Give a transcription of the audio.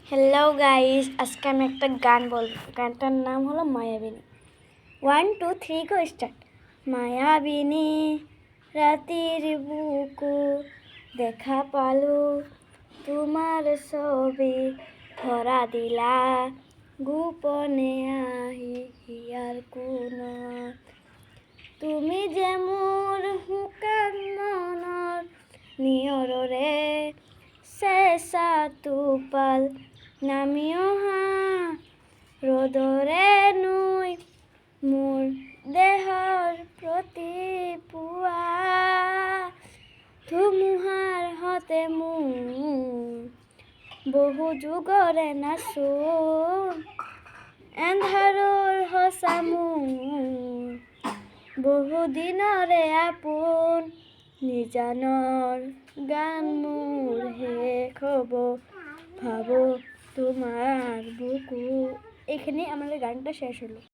Hello guys, আজকে আমি একটা গান বলবো। গানটার নাম হলো মায়াবিনী। 1 2 3 গো স্টার্ট। মায়াবিনী রাতির বুকু দেখা পালু, তোমার ছবি ধরা দিলা গোপনে আহি হিয়ার কোন। তুমি যে মোর হুকার মনৰ নিয়ৰৰে চেঁচা টোপাল নামি অহা ৰ'দৰে নৈ মোৰ দেহৰ প্ৰতি পুৱা ধুমুহাৰ হতে মোৰ বহু যুগৰে নাচোন এন্ধাৰৰ সঁচা মোৰ বহু দিনৰে আপোন নিজানৰ গান মোৰ শেষ হব ভাবো তোমার বুকু। এখানে আমাদের গানটা শেষ হলো।